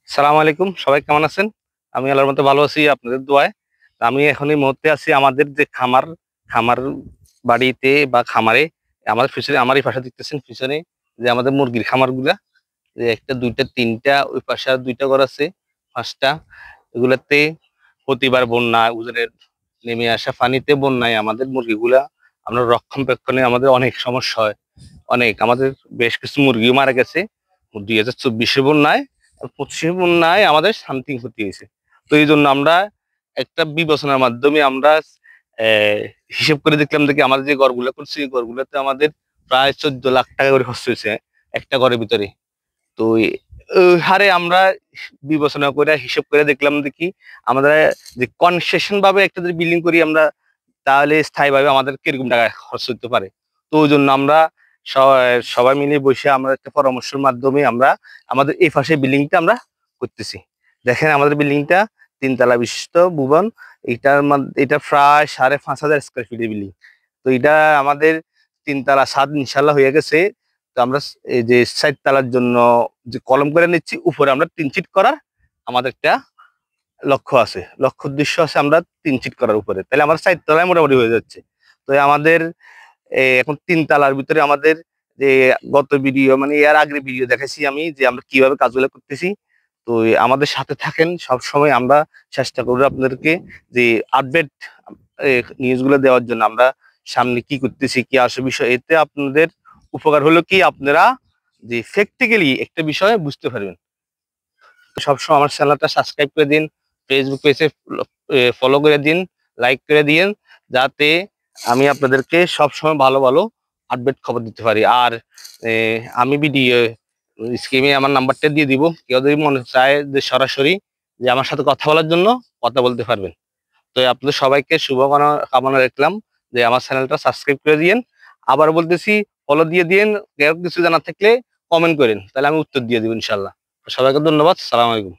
সালাম আলাইকুম, সবাই কেমন আছেন? আমি আল্লাহর মতো ভালো আছি আপনাদের দোয়ায়। আমি এখন এই মুহূর্তে আছি আমাদের যে খামার খামার বাড়িতে বা খামারে। আমাদের পিছনে, আমার এই পাশে দেখতেছেন পিছনে যে আমাদের মুরগির খামারগুলা, যে একটা দুইটা তিনটা, ওই পাশে আর দুইটা ঘর আছে, পাঁচটা। এগুলাতে প্রতিবার বন্যা, উজানের নেমে আসা পানিতে বন্যায় আমাদের মুরগিগুলা, আমরা রক্ষণাবেক্ষণে আমাদের অনেক সমস্যা হয়। আমাদের বেশ কিছু মুরগিও মারা গেছে 2024 বন্যায়। 25 বন্যায় আমাদের সামথিং ক্ষতি হয়েছে। তো এই জন্য আমরা একটা বিবেচনার মাধ্যমে আমরা হিসেব করে দেখলাম দেখি আমাদের যে ঘরগুলো করছি এই ঘরগুলোতে আমাদের প্রায় 14 লাখ টাকা করে খরচ হয়েছে একটা ঘরের ভিতরে। তো ওই হারে আমরা বিবেচনা করে হিসেব করে দেখলাম দেখি আমরা যে কনসেশন ভাবে একটা যদি বিল্ডিং করি আমরা, তাহলে স্থায়ীভাবে আমাদের কিরকম টাকা খরচ হতে পারে। তো ওই জন্য আমরা সবাই মিলে বসে আমরা একটা পরামর্শের মাধ্যমে আমরা আমাদের এই পাশে বিল্ডিংটা আমরা করতেছি। দেখেন আমাদের বিল্ডিংটা 3 তলা বিশিষ্ট ভুবন। এটা প্রায় 5,500 স্কোয়ার ফিটের বিল্ডিং। তো এটা আমাদের 3 তলা ছাদ ইনশাল্লাহ হয়ে গেছে। তো আমরা এই যে 4 তলার জন্য যে কলম করে নিচ্ছি, উপরে আমরা 3 চিট করার আমাদের একটা লক্ষ্য উদ্দেশ্য আছে, আমরা 3 চিট করার উপরে, তাহলে আমার 4 তলায় মোটামুটি হয়ে যাচ্ছে। তো আমাদের এখন 3 তলার ভিতরে আমাদের যে গত ভিডিও মানে এর আগের ভিডিও দেখাইছি আমি যে আমরা কিভাবে কাজগুলো করতেছি। তো আমাদের সাথে থাকেন সব সময়, আমরা চেষ্টা করবো আপনাদেরকে যে আপডেট নিউজগুলো দেওয়ার জন্য। আমরা সামনে কি করতেছি, কি আসে বিষয়, এতে আপনাদের উপকার হলো কি আপনারা যে প্র্যাকটিক্যালি একটা বিষয় বুঝতে পারবেন। সবসময় আমার চ্যানেলটা সাবস্ক্রাইব করে দিন, ফেসবুক পেজে ফলো করে দিন, লাইক করে দিন, যাতে আমি আপনাদেরকে সবসময় ভালো ভালো আপডেট খবর দিতে পারি। আর আমি ভিডিও স্ক্রিনে আমার নাম্বারটা দিয়ে দিব, কেউ যদি মনে চায় যে সরাসরি যে আমার সাথে কথা বলার জন্য কথা বলতে পারবেন। তো আপনাদের সবাইকে কামনা রাখলাম যে আমার চ্যানেলটা সাবস্ক্রাইব করে দিয়েন। আবার বলতেছি, ফলো দিয়ে দিয়েন। কেউ কিছু জানা থাকলে কমেন্ট করেন, তাহলে আমি উত্তর দিয়ে দিব ইনশাল্লাহ। সবাইকে ধন্যবাদ। সালাম আলাইকুম।